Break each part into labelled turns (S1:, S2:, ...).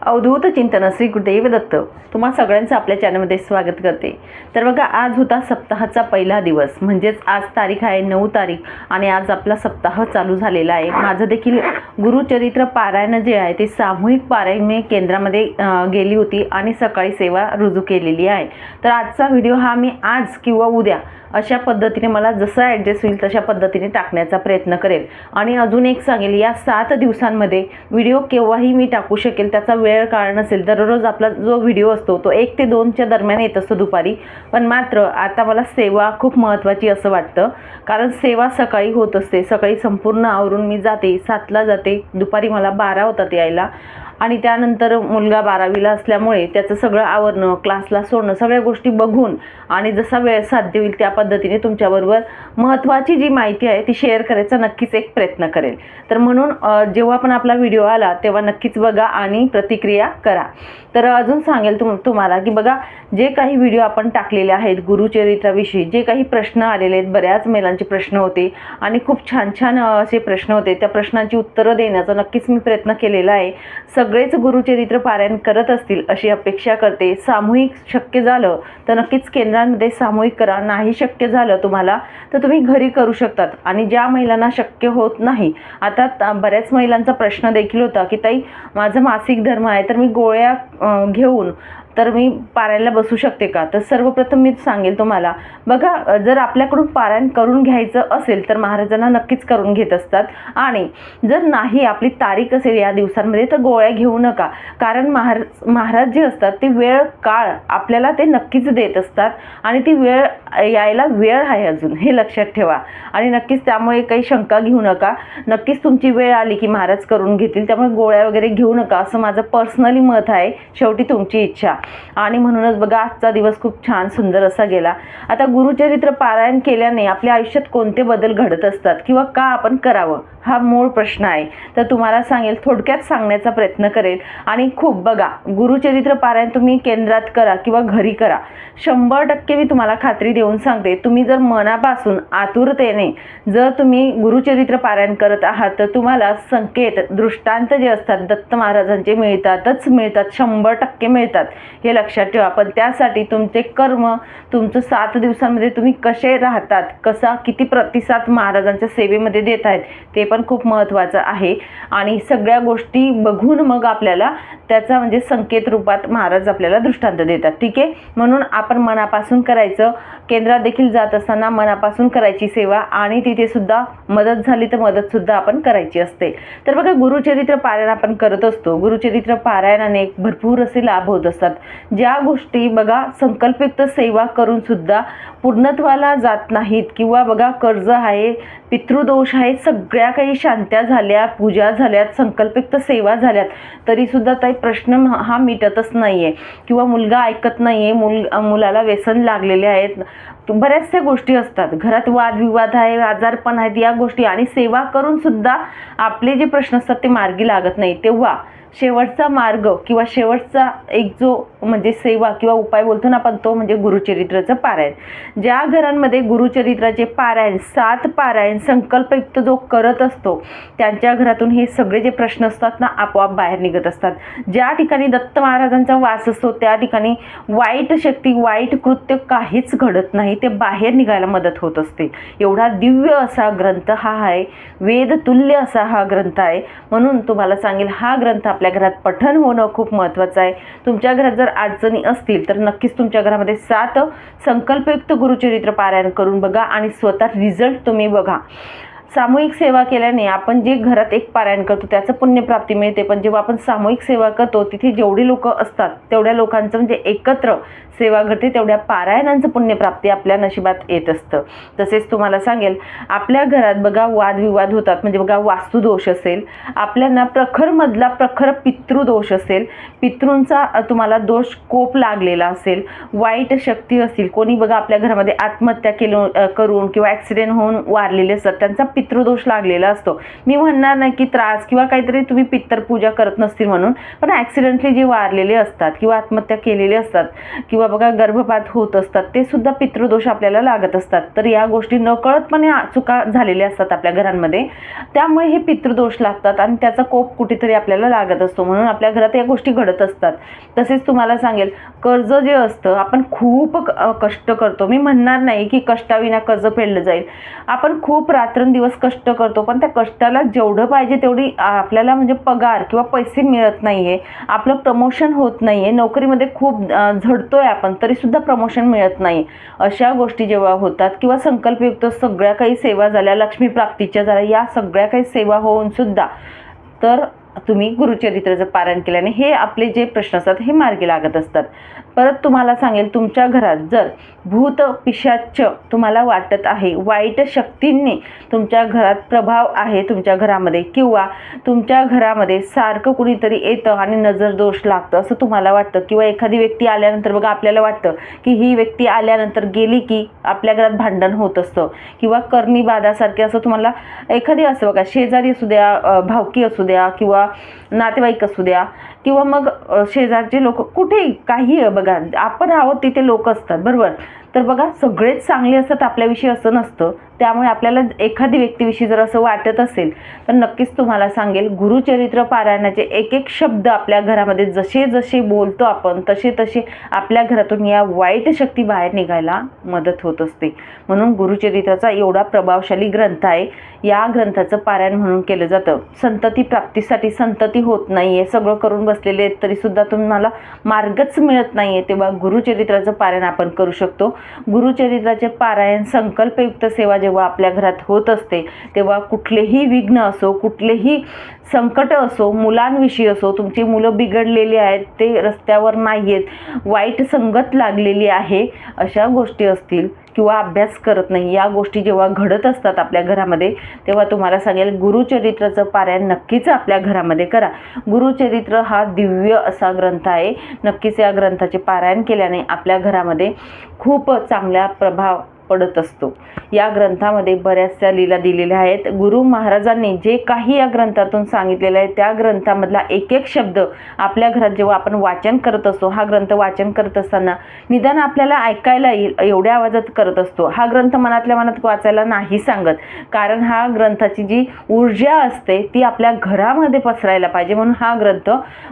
S1: अवधूत चिंतन श्री गुरुदेव दत्त तुम्हा सगळ्यांचं आपल्या चॅनलमध्ये स्वागत करते। तर बघा, आज होता सप्ताहाचा पहिला दिवस, म्हणजेच आज तारीख आहे 9 तारीख आणि आज आपला सप्ताह चालू झालेला आहे। माझं देखील गुरुचरित्र पारायण जे आहे ते सामूहिक पारायण मी केंद्रामध्ये गेली होती आणि सकाळी सेवा रुजू केलेली आहे। तर आजचा व्हिडिओ हा मी आज किंवा उद्या अशा पद्धतीने मला जसं ॲडजस्ट होईल तशा पद्धतीने टाकण्याचा प्रयत्न करेल। आणि अजून एक सांगेल, या 7 दिवसांमध्ये व्हिडिओ केव्हाही मी टाकू शकेल, त्याचा वेळ काळ नसेल। दररोज आपला जो व्हिडिओ असतो तो 1 ते 2च्या दरम्यान येत असतो दुपारी, पण मात्र आता मला सेवा खूप महत्त्वाची असं वाटतं, कारण सेवा सकाळी होत असते। सकाळी संपूर्ण आवरून मी जाते, 7ला जाते, दुपारी मला 12 होतात यायला आणि त्यानंतर मुलगा 12वीला असल्यामुळे त्याचं सगळं आवरणं, क्लासला सोडणं, सगळ्या गोष्टी बघून आणि जसा वेळ साध्य होईल त्या पद्धतीने तुमच्याबरोबर महत्त्वाची जी माहिती आहे ती शेअर करायचा नक्कीच एक प्रयत्न करेल। तर म्हणून जेव्हा पण आपला व्हिडिओ आला तेव्हा नक्कीच बघा आणि प्रतिक्रिया करा। तर अजून सांगेल तुम्हाला की बघा, जे काही व्हिडिओ आपण टाकलेले आहेत गुरुचरित्राविषयी, जे काही प्रश्न आलेले आहेत, बऱ्याच महिलांचे प्रश्न होते आणि खूप छान छान असे प्रश्न होते, त्या प्रश्नांची उत्तरं देण्याचा नक्कीच मी प्रयत्न केलेला आहे। सगळेच गुरुचरित्र पारायण करत असतील अशी अपेक्षा करते। सामूहिक शक्य झालं तर नक्कीच केंद्रांमध्ये सामूहिक करा, नाही शक्य झालं तुम्हाला तर तुम्ही घरी करू शकतात। आणि ज्या महिलांना शक्य होत नाही, आता बऱ्याच महिलांचा प्रश्न देखील होता की ताई, माझं मासिक धर्म आहे तर मी गोळ्या घेऊन तर मी पारायणला बसू शकते का? तर सर्वप्रथम मी सांगेल तुम्हाला, बघा, जर आपल्याकडून पारायण करून घ्यायचं असेल तर महाराजांना नक्कीच करून घेत असतात, आणि जर नाही आपली तारीख असेल या दिवसांमध्ये तर गोळ्या घेऊ नका, कारण महाराज जे असतात ते वेळ काळ आपल्याला ते नक्कीच देत असतात आणि ती वेळ यायला वेळ आहे अजून, हे लक्षात ठेवा। आणि नक्कीच त्यामुळे काही शंका घेऊ नका, नक्कीच तुमची वेळ आली की महाराज करून घेतील, त्यामुळे गोळ्या वगैरे घेऊ नका असं माझं पर्सनली मत आहे। शेवटी तुमची इच्छा। आणि म्हणूनच बघा, आजचा दिवस खूप छान सुंदर असा गेला। आता गुरुचरित्र पारायण केल्याने आपल्या आयुष्यात कोणते बदल घडत असतात किंवा का आपण करावं, हा मूळ प्रश्न आहे। तर तुम्हाला सांगेल, थोडक्यात सांगण्याचा प्रयत्न करेल। आणि खूप बघा, गुरुचरित्र पारायण तुम्ही केंद्रात करा किंवा घरी करा, 100% मी तुम्हाला खात्री देऊन सांगते, तुम्ही जर मनापासून आतुरतेने जर तुम्ही गुरुचरित्र पारायण करत आहात तर तुम्हाला संकेत, दृष्टांत जे असतात दत्त महाराजांचे मिळतात, 100% मिळतात, हे लक्षात ठेवा। पण त्यासाठी तुमचे कर्म, तुमचं 7 दिवसांमध्ये तुम्ही कसे राहतात, किती प्रतिसाद महाराजांच्या सेवेमध्ये देत आहेत ते पण खूप महत्त्वाचं आहे। आणि सगळ्या गोष्टी बघून मग आपल्याला त्याचा म्हणजे संकेत रूपात महाराज आपल्याला दृष्टांत देतात, ठीक आहे। म्हणून आपण मनापासून करायचं, केंद्रात देखील जात असताना मनापासून करायची सेवा, आणि तिथे सुद्धा मदत झाली तर मदत सुद्धा आपण करायची असते। तर बघा, गुरुचरित्र पारायण आपण करत असतो, गुरुचरित्र पारायणाने भरपूर असे लाभ होत असतात। ज्या गोष्टी बघा संकल्पयुक्त सेवा करून सुद्धा पूर्णत्वाला जात नाहीत, किंवा बघा कर्ज आहे, पितृदोष आहे, सगळ्या काही शांत्या झाल्या, पूजा झाल्यात, संकल्पयुक्त सेवा झाल्यात, तरी सुद्धा काही प्रश्न हा मिटतच नाहीये, किंवा मुलगा ऐकत नाहीये, मुलाला व्यसन लागलेले आहेत, बऱ्याचशा गोष्टी असतात, घरात वादविवाद आहे, आजारपण आहेत, या गोष्टी, आणि सेवा करून सुद्धा आपले जे प्रश्न असतात ते मार्गी लागत नाही, तेव्हा शेवटचा मार्ग किंवा शेवटचा एक जो म्हणजे सेवा किंवा उपाय बोलतो ना आपण, तो म्हणजे गुरुचरित्राचं पारायण। ज्या घरांमध्ये गुरुचरित्राचे पारायण, 7 पारायण संकल्पयुक्त जो करत असतो, त्यांच्या घरातून हे सगळे जे प्रश्न असतात ना आपोआप बाहेर निघत असतात। ज्या ठिकाणी दत्त महाराजांचा वास असतो त्या ठिकाणी वाईट शक्ती, वाईट कृत्य काहीच घडत नाही, ते बाहेर निघायला मदत होत असते। एवढा दिव्य असा ग्रंथ हा आहे, वेद तुल्य असा हा ग्रंथ आहे। म्हणून तुम्हाला सांगेल, हा ग्रंथ आपल्या घरात पठण होणं खूप महत्त्वाचं आहे। तुमच्या घरात जर अडचणी असतील तर नक्कीच तुमच्या घरामध्ये 7 संकल्पयुक्त गुरुचरित्र पारायण करून बघा आणि स्वतः रिझल्ट तुम्ही बघा। सामूहिक सेवा केल्याने आपण जे घरात एक पारायण करतो त्याचं पुण्यप्राप्ती मिळते, पण जेव्हा आपण सामूहिक सेवा करतो तिथे जेवढी लोक असतात तेवढ्या लोकांचं म्हणजे एकत्र सेवा घडते, तेवढ्या पारायणांचं पुण्यप्राप्ती आपल्या नशिबात येत असतं। तसेच तुम्हाला सांगेल, आपल्या घरात बघा वादविवाद होतात, म्हणजे बघा वास्तुदोष असेल, आपल्याला प्रखरमधला प्रखर पितृदोष असेल, पितृंचा तुम्हाला दोष कोप लागलेला असेल, वाईट शक्ती असतील, कोणी बघा आपल्या घरामध्ये आत्महत्या करून किंवा ॲक्सिडेंट होऊन वारलेले असतात, त्यांचा पितृदोष लागलेला असतो. मी म्हणणार नाही की त्रास किंवा काहीतरी तुम्ही पित्तर पूजा करत नसतील म्हणून, पण ॲक्सिडेंटली जे वारलेले असतात किंवा आत्महत्या केलेले असतात किंवा बघा गर्भपात होत असतात, ते सुद्धा पितृदोष आपल्याला लागत असतात. तर या गोष्टी नकळतपणे चुका झालेल्या असतात आपल्या घरांमध्ये, त्यामुळे हे पितृदोष लागतात आणि त्याचा कोप कुठेतरी आपल्याला लागत असतो, म्हणून आपल्या घरात या गोष्टी घडत असतात. तसेच तुम्हाला सांगेल, कर्ज जे असतं आपण खूप कष्ट करतो. मी म्हणणार नाही की कष्टाविना कर्ज फेडलं जाईल. आपण खूप रात्रंदिवस कष्ट करतो, पण त्या कष्टाला जेवढं पाहिजे तेवढी आपल्याला म्हणजे पगार किंवा पैसे मिळत नाहीये. आपलं प्रमोशन होत नाहीये. नोकरीमध्ये खूप झडतोय आपण, तरीसुद्धा प्रमोशन मिळत नाही. अशा गोष्टी जेव्हा होतात किंवा संकल्पयुक्त सगळ्या काही सेवा झाल्या, लक्ष्मी प्राप्तीच्या झाल्या, या सगळ्या काही सेवा होऊन सुद्धा तर तुम्ही गुरुचरित्राचं पारायण केल्याने हे आपले जे प्रश्न असतात हे मार्गी लागत असतात. परत तुम्हाला सांगेल, तुमच्या घरात जर भूत पिशाच तुम्हाला वाटत आहे, वाईट शक्तींनी तुमच्या घरात प्रभाव आहे तुमच्या घरामध्ये, किंवा तुमच्या घरामध्ये सारखं कुणीतरी येतं आणि नजर दोष लागतं असं तुम्हाला वाटतं, किंवा एखादी व्यक्ती आल्यानंतर बघा आपल्याला वाटतं की ही व्यक्ती आल्यानंतर गेली की आपल्या घरात भांडण होत असतं, किंवा करणी बाधासारखे असं तुम्हाला एखादी असं बघा, शेजारी असू द्या, भावकी असू द्या किंवा नातेवाईक असू द्या, किंवा मग शेजारचे लोक, कुठेही काही बघा, आपण आहोत तिथे लोक असतात बरोबर. तर बघा, सगळेच चांगले असतात आपल्याविषयी असं नसतं. त्यामुळे आपल्याला एखादी व्यक्तीविषयी जर असं वाटत असेल तर नक्कीच तुम्हाला सांगेल, गुरुचरित्र पारायणाचे एक एक शब्द आपल्या घरामध्ये जसे जसे बोलतो आपण, तसे तसे आपल्या घरातून या वाईट शक्ती बाहेर निघायला मदत होत असते. म्हणून गुरुचरित्राचा एवढा प्रभावशाली ग्रंथ आहे. या ग्रंथाचं पारायण म्हणून केलं जातं. संतती प्राप्तीसाठी संतती होत नाहीये, सगळं करून बसलेले आहेत तरीसुद्धा तुम्हाला मार्गच मिळत नाहीये, तेव्हा गुरुचरित्राचं पारायण आपण करू शकतो. गुरुचरित्राचे पारायण संकल्पयुक्त सेवा जेव्हा आपल्या घरात होत असते, तेव्हा कुठलेही विघ्न असो, कुठलेही संकट असो, मुलांविषयी असो, तुमची मुलं बिघडलेली आहेत, ते रस्त्यावर नाही आहेत, वाईट संगत लागलेली आहे, अशा गोष्टी असतील, किंवा अभ्यास करत नाही, या गोष्टी जेव्हा घडत असतात आपल्या घरामध्ये, तेव्हा तुम्हाला सांगेल, गुरुचरित्राचं पारायण नक्कीच आपल्या घरामध्ये करा. गुरुचरित्र हा दिव्य असा ग्रंथ आहे. नक्कीच या ग्रंथाचे पारायण केल्याने आपल्या घरामध्ये खूप चांगला प्रभाव पडत असतो. या ग्रंथामध्ये बऱ्याचशा लीला दिलेल्या आहेत. गुरु महाराजांनी जे काही या ग्रंथातून सांगितलेलं आहे, त्या ग्रंथामधला एक एक शब्द आपल्या घरात जेव्हा आपण वाचन करत असतो, हा ग्रंथ वाचन करत असताना निदान आपल्याला ऐकायला येईल एवढ्या आवाजात करत असतो. हा ग्रंथ मनातल्या मनात वाचायला नाही सांगत, कारण हा ग्रंथाची जी ऊर्जा असते ती आपल्या घरामध्ये पसरायला पाहिजे, म्हणून हा ग्रंथ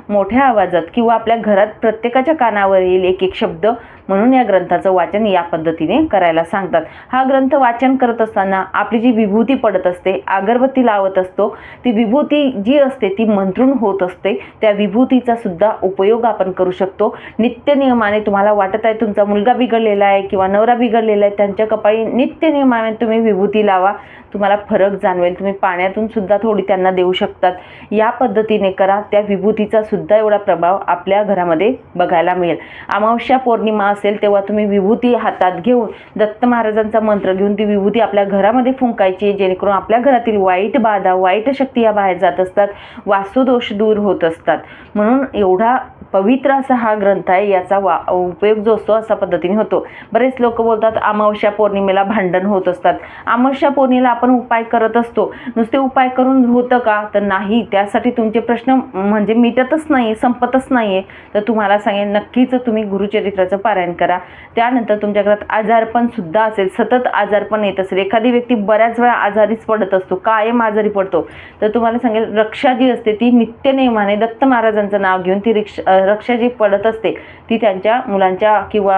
S1: मोठ्या आवाजात किंवा आपल्या घरात प्रत्येकाच्या कानावर येईल एक एक शब्द, म्हणून या ग्रंथाचं वाचन या पद्धतीने करायला सांगतात. हा ग्रंथ वाचन करत असताना आपली जी विभूती पडत असते, अगरबत्ती लावत असतो, ती विभूती जी असते ती मंत्रून होत असते. त्या विभूतीचा सुद्धा उपयोग आपण करू शकतो. नित्यनियमाने तुम्हाला वाटत आहे तुमचा मुलगा बिघडलेला आहे किंवा नवरा बिघडलेला आहे, त्यांच्या कपाळी नित्यनियमाने तुम्ही विभूती लावा, तुम्हाला फरक जाणवेल. तुम्ही पाण्यातून सुद्धा थोडी त्यांना देऊ शकतात. या पद्धतीने करा, त्या विभूतीचा सुद्धा एवढा प्रभाव आपल्या घरामध्ये बघायला मिळेल. अमावस्या पौर्णिमा असेल तेव्हा तुम्ही विभूती हातात घेऊन दत्त महाराजांचा मंत्र घेऊन ती विभूती आपल्या घरामध्ये फुंकायची, जेणेकरून आपल्या घरातील वाईट बाधा, वाईट शक्ती या बाहेर जात असतात, वास्तुदोष दूर होत असतात. म्हणून एवढा पवित्र असा हा ग्रंथ आहे. याचा उपयोग जो असतो अशा पद्धतीने होतो. बरेच लोक बोलतात अमावस्या पौर्णिमेला भांडण होत असतात. अमावस्या पौर्णिमेला आपण उपाय करत असतो, नुसते उपाय करून होतं का? तर नाही. त्यासाठी तुमचे प्रश्न म्हणजे मिटतच नाही, संपतच नाहीये. तर तुम्हाला सांगेन, नक्कीच तुम्ही गुरुचरित्राचं पारायण करा. त्यानंतर तुमच्या घरात आजारपण सुद्धा असेल, सतत आजारपण येत असेल, एखादी व्यक्ती बऱ्याच वेळा आजारीच पडत असतो, कायम आजारी पडतो, तर तुम्हाला सांगेल, रक्षा जी असते ती नित्यनेमाने दत्त महाराजांचं नाव घेऊन ती रक्षा जी पडत असते ती त्यांच्या मुलांच्या किंवा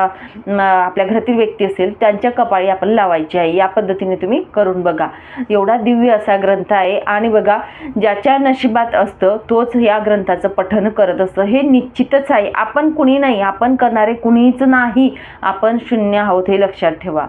S1: आपल्या घरातील व्यक्ती असेल त्यांच्या कपाळी आपण लावायची आहे. या पद्धतीने तुम्ही करून बघा. एवढा दिव्य असा ग्रंथ आहे. आणि बघा, ज्याच्या नशिबात असतं तोच या ग्रंथाचं पठण करत असतं, हे निश्चितच आहे. आपण कुणी नाही, आपण करणारे कुणीच नाही, आपण शून्य आहोत, हे लक्षात ठेवा.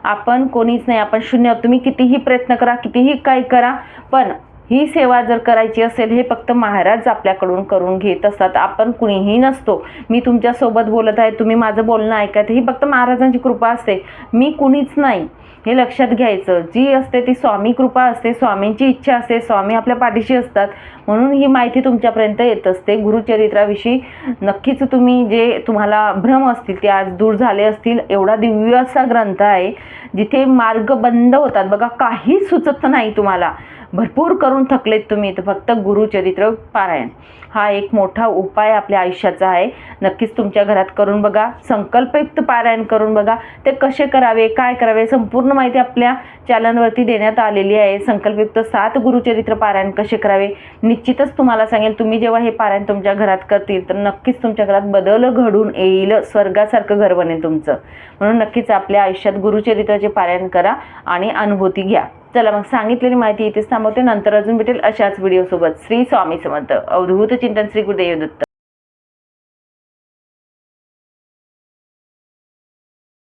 S1: आपण कोणीच नाही, आपण शून्य आहोत. तुम्ही कितीही प्रयत्न करा, कितीही काय करा, पण ही सेवा जर करायची असेल, हे फक्त महाराज आपल्याकडून करून घेत असतात. आपण कुणीही नसतो. मी तुमच्यासोबत बोलत आहे, तुम्ही माझं बोलणं ऐकत, ही फक्त महाराजांची कृपा असते. मी कुणीच नाही. हे लक्षात घ्यायचं. जी असते ती स्वामी कृपा असते, स्वामींची इच्छा असते, स्वामी आपल्या पाठीशी असतात, म्हणून ही माहिती तुमच्यापर्यंत येत असते. गुरुचरित्राविषयी नक्कीच तुम्ही जे तुम्हाला भ्रम असतील ते आज दूर झाले असतील. एवढा दिव्य असा ग्रंथ आहे जिथे मार्ग बंद होतात बघा, काही सुचत नाही तुम्हाला, भरपूर करून थकलेत तुम्ही, तर फक्त गुरुचरित्र पारायण हा एक मोठा उपाय आपल्या आयुष्याचा आहे. नक्कीच तुमच्या घरात करून बघा, संकल्पयुक्त पारायण करून बघा. ते कसे करावे, काय करावे, संपूर्ण माहिती आपल्या चॅनलवरती देण्यात आलेली आहे. संकल्पयुक्त 7 गुरुचरित्र पारायण कसे करावे निश्चितच तुम्हाला सांगेल. तुम्ही जेव्हा हे पारायण तुमच्या घरात करतील तर नक्कीच तुमच्या घरात बदल घडून येईल, स्वर्गासारखं घर बनेल तुमचं. म्हणून नक्कीच आपल्या आयुष्यात गुरुचरित्राचे पारायण करा आणि अनुभूती घ्या. चला मग सांगितलेली माहिती इथेच थांबवते. नंतर अजून भेटेल अशाच व्हिडिओसोबत. श्री स्वामी समर्थ. अवधूत चिंतन. श्री गुरुदेव दत्त.